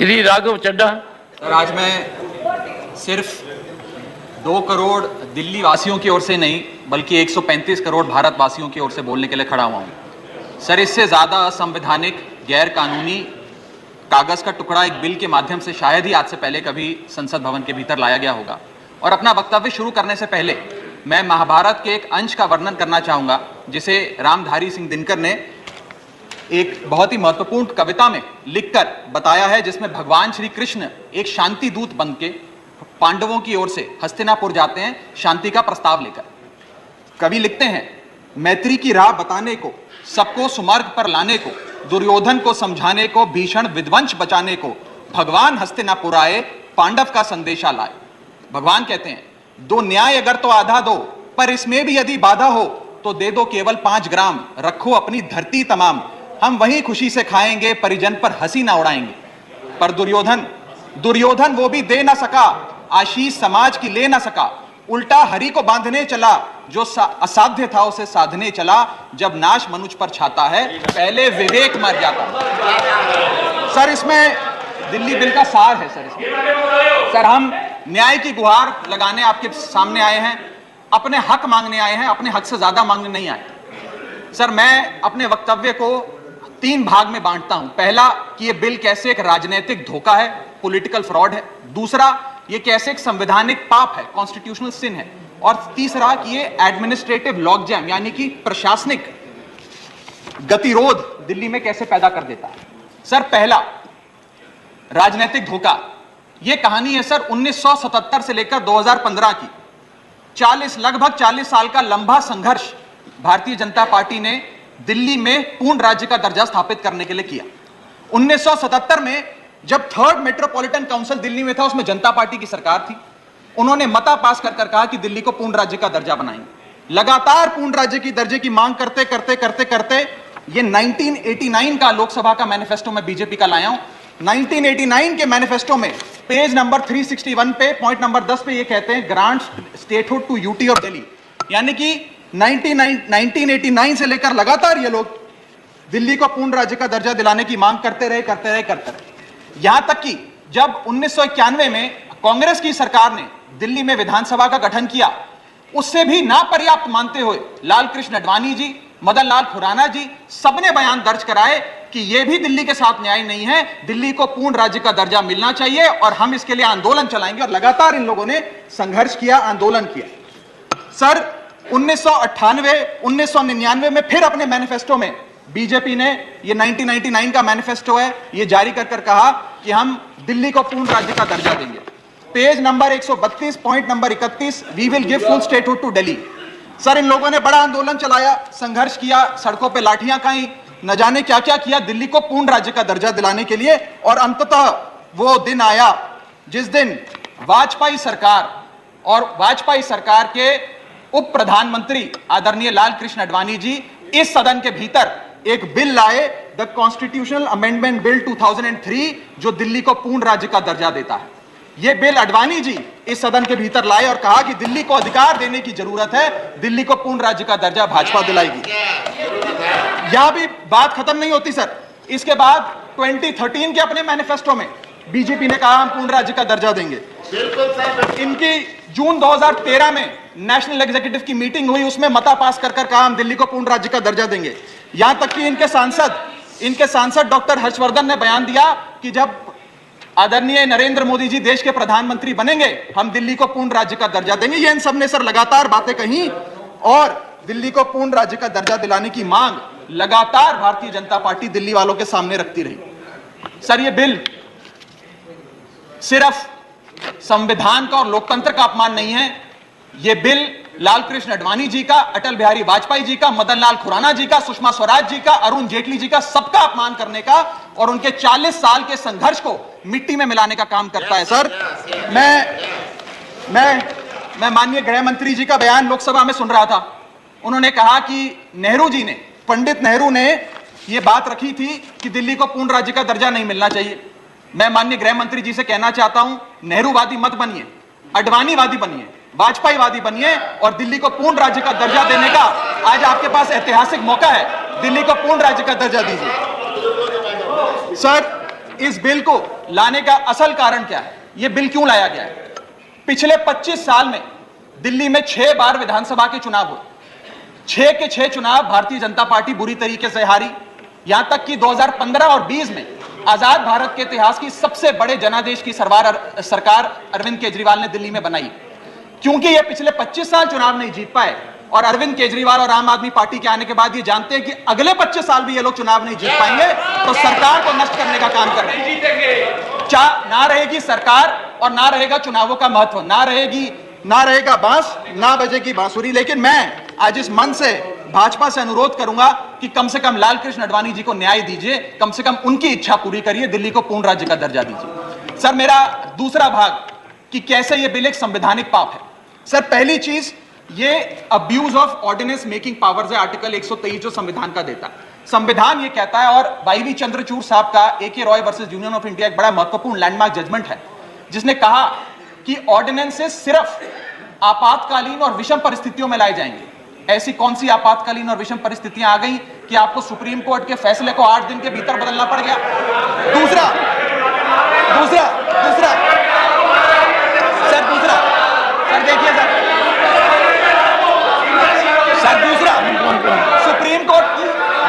Shri Raghav Chadha. Sir, आज मैं सिर्फ 2 करोड़ दिल्ली वासियों की ओर से नहीं बल्कि 135 करोड़ भारतवासियों की ओर से बोलने के लिए खड़ा हुआ हूं। सर, इससे ज़्यादा असंवैधानिक, गैर कानूनी कागज़ का टुकड़ा एक बिल के माध्यम से शायद ही आज से पहले कभी संसद भवन के भीतर लाया गया होगा। और अपना वक्तव्य शुरू करने से पहले मैं महाभारत के एक अंश का वर्णन करना चाहूँगा जिसे रामधारी सिंह दिनकर ने एक बहुत ही महत्वपूर्ण कविता में लिखकर बताया है, जिसमें भगवान श्री कृष्ण एक शांति दूत बन के पांडवों की ओर से हस्तिनापुर जाते हैं शांति का प्रस्ताव लेकर। कवि लिखते हैं, मैत्री की राह बताने को, सबको सुमार्ग पर लाने को, दुर्योधन को समझाने को, भीषण विध्वंस बचाने को, भगवान हस्तिनापुर आए, पांडव का संदेशा लाए। भगवान कहते हैं, दो न्याय अगर तो आधा दो, पर इसमें भी यदि बाधा हो तो दे दो केवल 5 ग्राम, रखो अपनी धरती तमाम, हम वही खुशी से खाएंगे, परिजन पर हंसी ना उड़ाएंगे। पर दुर्योधन वो भी दे ना सका, आशीष समाज की ले ना सका, उल्टा हरि को बांधने चला, जो असाध्य था उसे साधने चला, जब नाश मनुष्य पर छाता है पहले विवेक मर जाता। सर, इसमें दिल्ली बिल का सार है। सर, हम न्याय की गुहार लगाने आपके सामने आए हैं, अपने हक मांगने आए हैं, अपने हक से ज्यादा मांगने नहीं आए। सर, मैं अपने वक्तव्य को 3 भाग में बांटता हूं। पहला कि यह बिल कैसे एक राजनीतिक धोखा है, पॉलिटिकल फ्रॉड है। दूसरा, यह कैसे एक संवैधानिक पाप है, कॉन्स्टिट्यूशनल सिन है। और तीसरा कि यह एडमिनिस्ट्रेटिव लॉकजैम यानी कि प्रशासनिक गतिरोध दिल्ली में कैसे पैदा कर देता है। सर, पहला राजनीतिक धोखा, यह कहानी है सर 1977 से लेकर 2015 की। लगभग 40 साल का लंबा संघर्ष भारतीय जनता पार्टी ने दिल्ली में पूर्ण राज्य का दर्जा स्थापित करने के लिए किया। 1977 में जब 3rd मेट्रोपॉलिटन काउंसिल दिल्ली में था, उसमें जनता पार्टी की सरकार थी। उन्होंने मता पास कर कहा कि दिल्ली को पूर्ण राज्य का दर्जा बनाएंगे। लगातार पूर्ण राज्य की दर्जे की मांग करते करते ये 1989 का लोकसभा का मैनिफेस्टो में बीजेपी का लाया हूं। 1989 के मैनिफेस्टो में पेज नंबर 361 पे पॉइंट नंबर 10 पे ये कहते हैं, grant statehood to UT of Delhi. यानी कि 1989 से लेकर लगातार ये लोग दिल्ली को पूर्ण राज्य का दर्जा दिलाने की मांग करते रहे। यहां तक कि जब 1991 में कांग्रेस की सरकार ने दिल्ली में विधानसभा का गठन किया, उससे भी ना पर्याप्त मानते हुए लाल कृष्ण अडवाणी जी, मदन लाल खुराना जी सबने बयान दर्ज कराए कि यह भी दिल्ली के साथ न्याय नहीं है, दिल्ली को पूर्ण राज्य का दर्जा मिलना चाहिए और हम इसके लिए आंदोलन चलाएंगे। और लगातार इन लोगों ने संघर्ष किया, आंदोलन किया। सर, 1999 में फिर अपने मैनिफेस्टो में बीजेपी ने, ये 1999 का मैनिफेस्टो है, ये जारी कर कहा कि हम दिल्ली को पूर्ण राज्य का दर्जा देंगे। Page number 132 point number 31, we will give full statehood to Delhi. Sir, इन लोगों ने बड़ा आंदोलन चलाया, संघर्ष किया, सड़कों पे लाठियां खाई, न जाने क्या क्या किया दिल्ली को पूर्ण राज्य का दर्जा दिलाने के लिए। और अंततः वो दिन आया जिस दिन वाजपेयी सरकार के उप प्रधानमंत्री आदरणीय लाल कृष्ण अडवाणी जी इस सदन के भीतर एक बिल लाए, द कॉन्स्टिट्यूशनल अमेंडमेंट बिल 2003, जो दिल्ली को पूर्ण राज्य का दर्जा देता है। यह बिल अडवाणी जी इस सदन के भीतर लाए और कहा कि दिल्ली को अधिकार देने की जरूरत है, दिल्ली को पूर्ण राज्य का दर्जा भाजपा दिलाएगी। यहां भी बात खत्म नहीं होती सर। इसके बाद 2013 के अपने मैनिफेस्टो में बीजेपी ने कहा हम पूर्ण राज्य का दर्जा देंगे। इनकी जून 2013 में नेशनल एग्जीक्यूटिव की मीटिंग हुई, उसमें मता पास कर कहा हम दिल्ली को पूर्ण राज्य का दर्जा देंगे। यहां तक कि इनके सांसद डॉक्टर हर्षवर्धन ने बयान दिया कि जब आदरणीय नरेंद्र मोदी जी देश के प्रधानमंत्री बनेंगे, हम दिल्ली को पूर्ण राज्य का दर्जा देंगे। ये इन सब ने सर लगातार बातें कही और दिल्ली को पूर्ण राज्य का दर्जा दिलाने की मांग लगातार भारतीय जनता पार्टी दिल्ली वालों के सामने रखती रही। सर, ये बिल सिर्फ संविधान का और लोकतंत्र का अपमान नहीं है, यह बिल लाल कृष्ण अडवाणी जी का, अटल बिहारी वाजपेयी जी का, मदन लाल खुराना जी का, सुषमा स्वराज जी का, अरुण जेटली जी का, सबका अपमान करने का और उनके 40 साल के संघर्ष को मिट्टी में मिलाने का काम करता है। सर, मैं माननीय गृह मंत्री जी का बयान लोकसभा में सुन रहा था। उन्होंने कहा कि पंडित नेहरू ने यह बात रखी थी कि दिल्ली को पूर्ण राज्य का दर्जा नहीं मिलना चाहिए। मैं माननीय गृह मंत्री जी से कहना चाहता हूं, नेहरूवादी मत बनिए, अडवाणीवादी बनिए, वाजपेयीवादी बनिए और दिल्ली को पूर्ण राज्य का दर्जा देने का आज आपके पास ऐतिहासिक मौका है। दिल्ली को पूर्ण राज्य का दर्जा दीजिए। सर, इस बिल को लाने का असल कारण क्या है, यह बिल क्यों लाया गया है? पिछले 25 साल में दिल्ली में 6 बार विधानसभा के चुनाव हुए। 6 के 6 चुनाव भारतीय जनता पार्टी बुरी तरीके से हारी। यहां तक कि 2015 और 20 में आजाद भारत के इतिहास की सबसे बड़े जनादेश की सरकार अरविंद केजरीवाल ने दिल्ली में बनाई। क्योंकि ये पिछले 25 साल चुनाव नहीं जीत पाए और अरविंद केजरीवाल और आम आदमी पार्टी के आने के बाद ये जानते हैं कि अगले 25 साल भी ये लोग चुनाव नहीं जीत पाएंगे, तो सरकार को नष्ट करने का काम कर रहे हैं। ना रहेगी सरकार और ना रहेगा चुनावों का महत्व, ना रहेगा बांस, ना बजेगी बांसुरी। लेकिन मैं आज इस मन से भाजपा से अनुरोध करूंगा कि कम से कम लालकृष्ण आडवाणी जी को न्याय दीजिए, कम से कम उनकी इच्छा पूरी करिए, दिल्ली को पूर्ण राज्य का दर्जा दीजिए। सर, मेरा दूसरा भाग कि कैसे यह बिल एक संवैधानिक पाप है। सर, पहली चीज, ये abuse of ordinance making powers है, आर्टिकल 123 जो संविधान का देता है। संविधान ये कहता है, और वाईवी चंद्रचूड़ साहब का AK Roy versus union of India एक बड़ा महत्वपूर्ण लैंडमार्क जजमेंट है, जिसने कहा कि ऑर्डिनेंसेस सिर्फ आपातकालीन और विषम परिस्थितियों में लाए जाएंगे। ऐसी कौन सी आपातकालीन और विषम परिस्थितियां आ गई कि आपको सुप्रीम कोर्ट के फैसले को 8 दिन के भीतर बदलना पड़ गया? दूसरा सर देखिए सर दूसरा सुप्रीम कोर्ट की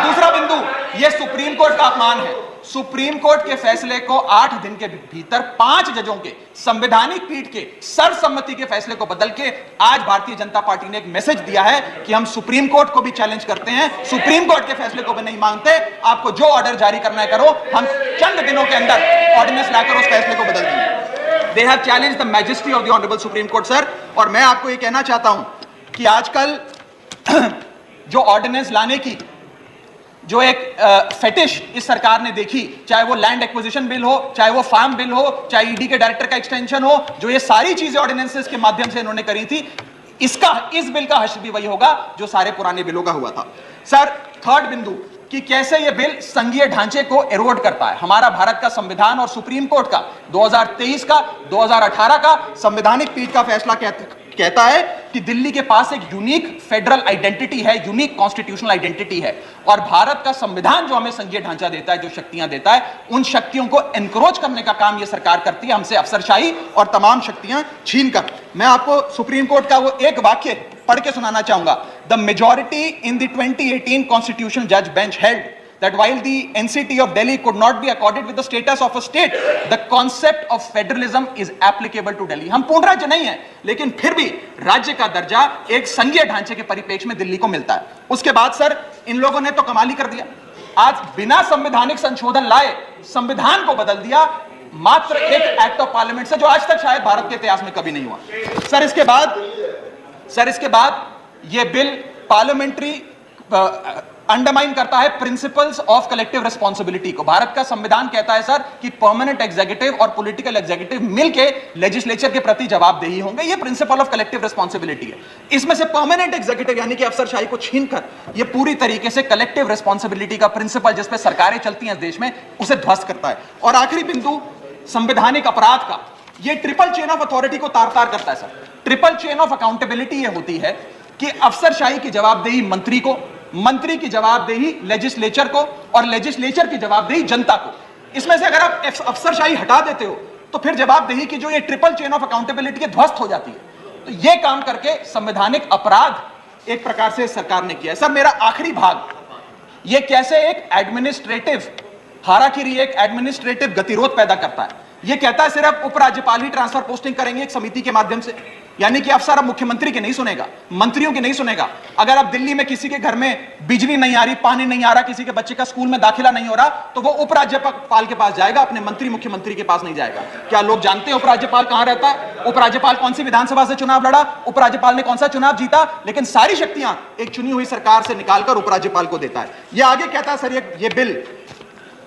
दूसरा बिंदु, यह सुप्रीम कोर्ट का अपमान है। सुप्रीम कोर्ट के फैसले को 8 दिन के भीतर 5 जजों के संवैधानिक पीठ के सर्वसम्मति के फैसले को बदल के आज भारतीय जनता पार्टी ने एक मैसेज दिया है कि हम सुप्रीम कोर्ट को भी चैलेंज करते हैं, सुप्रीम कोर्ट के फैसले को भी नहीं मानते। आपको जो ऑर्डर जारी करना है करो, हम चंद दिनों के अंदर ऑर्डिनेंस लाकर उस फैसले को बदल देंगे। They have challenged the majesty of the honourable supreme court sir. और मैं आपको यह कहना चाहता हूं कि आजकल जो ऑर्डिनेंस लाने की जो एक फेटिश इस सरकार ने देखी, चाहे वो लैंड एक्विजिशन बिल हो, चाहे वो फार्म बिल हो, चाहे ईडी के डायरेक्टर का एक्सटेंशन हो, जो ये सारी चीजें ऑर्डिनेंसेस के माध्यम से इन्होंने करी थी, इस बिल का हश्र भी वही होगा जो सारे पुराने बिलों का हुआ था। सर, थर्ड बिंदु कि कैसे ये बिल संघीय ढांचे को एरोड करता है। हमारा भारत का संविधान और सुप्रीम कोर्ट का 2023 का 2018 का संवैधानिक पीठ का फैसला कहता है कि दिल्ली के पास एक यूनिक फेडरल आइडेंटिटी है, यूनिक कॉन्स्टिट्यूशनल आइडेंटिटी है, और भारत का संविधान जो हमें संघीय ढांचा देता है, जो शक्तियां देता है, उन शक्तियों को एनक्रोच करने का काम यह सरकार करती है, हमसे अफसरशाही और तमाम शक्तियां छीनकर। मैं आपको सुप्रीम कोर्ट का वो एक वाक्य पढ़ के सुनाना चाहूंगा। The majority in the 2018 constitutional जज bench held that while the NCT of Delhi could not be accorded with the status of a state, the concept of federalism is applicable to Delhi. हम पूर्ण राज्य नहीं है, लेकिन फिर भी राज्य का दर्जा एक संघीय ढांचे के परिप्रेक्ष्य में दिल्ली को मिलता है। उसके बाद सर, इन लोगों ने तो कमाल ही कर दिया। आज बिना संवैधानिक संशोधन लाए संविधान को बदल दिया, मात्र एक एक्ट ऑफ पार्लियामेंट से, जो आज तक शायद भारत के इतिहास में कभी नहीं हुआ। सर, इसके बाद यह बिल पार्लियामेंट्री अंडरमाइन करता है प्रिंसिपल्स ऑफ कलेक्टिव रिस्पांसिबिलिटी को। भारत का संविधान कहता है सर कि परमानेंट एग्जीक्यूटिव और पॉलिटिकल एग्जीक्यूटिव मिलके लेजिस्लेचर के प्रति जवाबदेही होंगे। ये प्रिंसिपल ऑफ कलेक्टिव रिस्पांसिबिलिटी है। इसमें से परमानेंट एग्जीक्यूटिव यानी कि अफसरशाही को छीनकर ये पूरी तरीके से कलेक्टिव रिस्पांसिबिलिटी का प्रिंसिपल, जिस पे सरकारें चलती हैं इस देश में, उसे ध्वस्त करता है। और आखिरी बिंदु संवैधानिक अपराध का, ये ट्रिपल चेन ऑफ अथॉरिटी को तार-तार करता है sir. Triple chain of accountability ये होती है कि अफसरशाही की जवाबदेही मंत्री को, मंत्री की जवाबदेही लेजिस्लेचर को, और लेजिस्लेचर की जवाबदेही जनता को। इसमें से अगर आप अफसरशाही हटा देते हो तो फिर जवाबदेही की जो ये ट्रिपल चेन ऑफ अकाउंटेबिलिटी है ध्वस्त हो जाती है। तो ये काम करके संवैधानिक अपराध एक प्रकार से सरकार ने किया है। सर, मेरा आखिरी भाग, ये कैसे एक एडमिनिस्ट्रेटिव हाराकिरी, एक एडमिनिस्ट्रेटिव गतिरोध पैदा करता है। ये कहता है सिर्फ उपराज्यपाल ही ट्रांसफर पोस्टिंग करेंगे एक समिति के माध्यम से, यानी कि अफसर अब मुख्यमंत्री के नहीं सुनेगा, मंत्रियों के नहीं सुनेगा। अगर अब दिल्ली में किसी के घर में बिजली नहीं आ रही, पानी नहीं आ रहा, किसी के बच्चे का स्कूल में दाखिला नहीं हो रहा, तो वो उपराज्यपाल के पास जाएगा, अपने मंत्री मुख्यमंत्री के पास नहीं जाएगा। क्या लोग जानते हैं उपराज्यपाल कहां रहता है? उपराज्यपाल कौन सी विधानसभा से चुनाव लड़ा, उपराज्यपाल ने कौन सा चुनाव जीता? लेकिन सारी शक्तियां एक चुनी हुई सरकार से निकालकर उपराज्यपाल को देता है। यह आगे कहता है सर ये बिल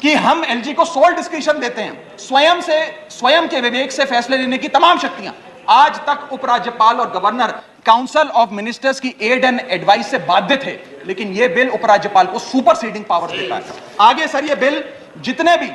कि हम एलजी को सोल डिस्क्रिशन देते हैं, स्वयं के विवेक से फैसले लेने की तमाम शक्तियां। आज तक उपराज्यपाल और गवर्नर काउंसिल ऑफ मिनिस्टर्स की एड एंड एडवाइस से बाध्य थे, लेकिन यह बिल उपराज्यपाल को सुपरसीडिंग पावर्स देता है। आगे सर, यह बिल जितने भी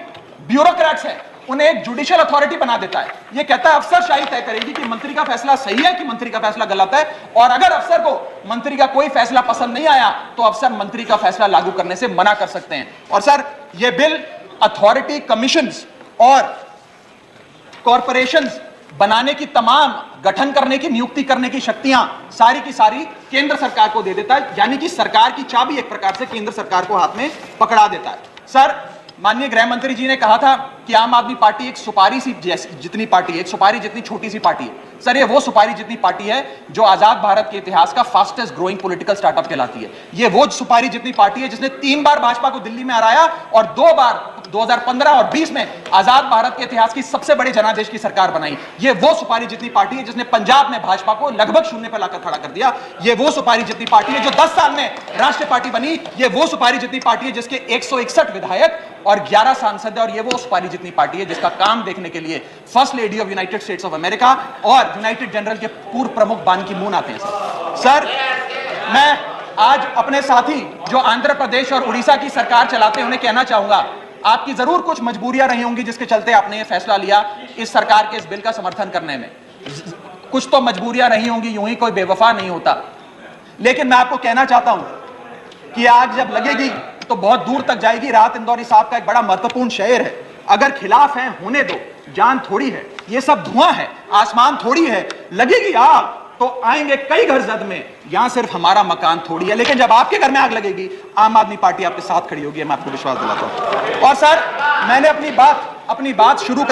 ब्यूरोक्रेट्स हैं उन्हें एक जुडिशियल अथॉरिटी बना देता है। यह कहता है अफसरशाही तय करेगी कि मंत्री का फैसला सही है कि मंत्री का फैसला गलत है, और अगर अफसर को मंत्री का कोई फैसला पसंद नहीं आया तो अफसर मंत्री का फैसला लागू करने से मना कर सकते हैं। और सर, यह बिल अथॉरिटी कमीशंस और कॉरपोरेशंस बनाने की, तमाम गठन करने की, नियुक्ति करने की शक्तियां सारी की सारी केंद्र सरकार को दे देता है, यानी कि सरकार की चाबी एक प्रकार से केंद्र सरकार को हाथ में पकड़ा देता है। सर, माननीय गृह मंत्री जी ने कहा था कि आम आदमी पार्टी एक सुपारी सी जितनी पार्टी है, एक सुपारी जितनी छोटी सी पार्टी है। सर, ये वो सुपारी जितनी पार्टी है जो आजाद भारत के इतिहास का फास्टेस्ट ग्रोइंग पॉलिटिकल स्टार्टअप कहलाती है। ये वो सुपारी जितनी पार्टी है जिसने 3 बार भाजपा को दिल्ली में हराया और 2 बार 2015 और 20 में आजाद भारत के इतिहास की सबसे बड़ी जनादेश की सरकार बनाई। ये वो सुपारी जितनी पार्टी है जिसने पंजाब में भाजपा को लगभग शून्य पर लाकर खड़ा कर दिया। ये वो सुपारी जितनी पार्टी है जो 10 साल में राष्ट्रीय पार्टी बनी। ये वो सुपारी जितनी पार्टी है जिसके 161 विधायक और 11 सांसद है। और ये वो सुपारी जितनी पार्टी है जिसका काम देखने के लिए first lady of United states of America और यूनाइटेड जनरल के पूर्व प्रमुख बान की मून आते हैं। सर, मैं आज अपने साथी जो आंध्र प्रदेश और उड़ीसा की सरकार चलाते हैं उन्हें कहना चाहूंगा, आपकी जरूर कुछ मजबूरियां रही होंगी जिसके चलते आपने ये फैसला लिया इस सरकार के इस बिल का समर्थन करने में। कुछ तो मजबूरियां रही होंगी, यूं ही कोई बेवफा नहीं होता। लेकिन मैं आपको कहना चाहता हूं कि आग जब लगेगी तो बहुत दूर तक जाएगी। राहत इंदौरी साहब का एक बड़ा महत्वपूर्ण शेर है, अगर खिलाफ है होने दो, जान थोड़ी है, ये सब धुआं है, आसमान थोड़ी है, लगेगी आग तो आएंगे कई घर जद में, यहां सिर्फ हमारा मकान थोड़ी है। लेकिन जब आपके घर में आग लगेगी, आम आदमी पार्टी आपके साथ खड़ी होगी, मैं आपको विश्वास दिलाता हूं। और सर, मैंने अपनी बात शुरू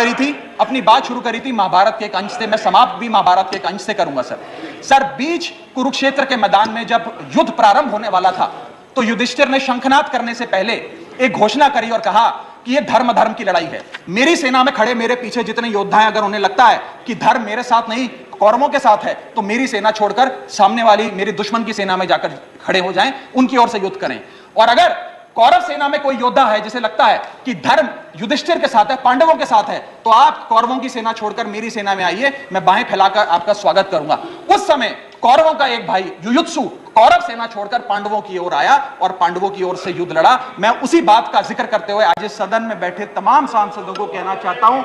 करी थी महाभारत के एक अंश से, मैं समाप्त भी महाभारत के एक अंश से करूंगा। सर, बीच कुरुक्षेत्र के मैदान में जब युद्ध प्रारंभ होने वाला था तो युधिष्ठिर ने शंखनाद करने से पहले एक घोषणा करी और कहा कि यह धर्म की लड़ाई है। मेरी सेना में खड़े मेरे पीछे जितने योद्धा हैं, अगर उन्हें लगता है कि धर्म मेरे साथ नहीं कौरवों के साथ है, तो मेरी सेना छोड़कर सामने वाली मेरी दुश्मन की सेना में जाकर खड़े हो जाएं, उनकी ओर से युद्ध करें। और अगर कौरव सेना में कोई योद्धा है जिसे लगता है कि धर्म युधिष्ठिर के साथ है, पांडवों के साथ है, तो आप कौरवों की सेना छोड़कर मेरी सेना में आइए, मैं बाहें फैलाकर आपका स्वागत करूंगा। उस समय कौरवों का एक भाई युयुत्सु कौरव सेना छोड़कर पांडवों की ओर आया और पांडवों की ओर से युद्ध लड़ा। मैं उसी बात का जिक्र करते हुए आज इस सदन में बैठे तमाम सांसदों को कहना चाहता हूं,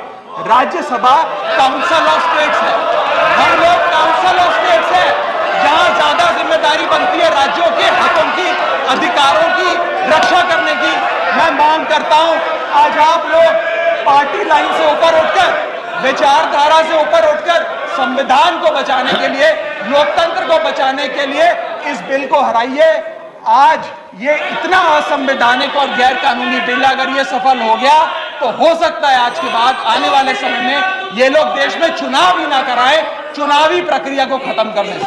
राज्यसभा काउंसिल ऑफ स्टेट्स है, हम लोग काउंसिल ऑफ स्टेट्स है, जहां ज्यादा जिम्मेदारी बनती है राज्यों के हकों की, अधिकारों की रक्षा करने की। मैं मांग करता हूं, आज आप लोग पार्टी लाइन से ऊपर उठकर, विचारधारा से ऊपर उठकर संविधान को बचाने के लिए, लोकतंत्र को बचाने के लिए इस बिल को हराइए। आज ये इतना असंवैधानिक और गैर कानूनी बिल अगर ये सफल हो गया तो हो सकता है आज के बाद आने वाले समय में ये लोग देश में चुनाव ही ना कराएं, चुनावी प्रक्रिया को खत्म कर दें।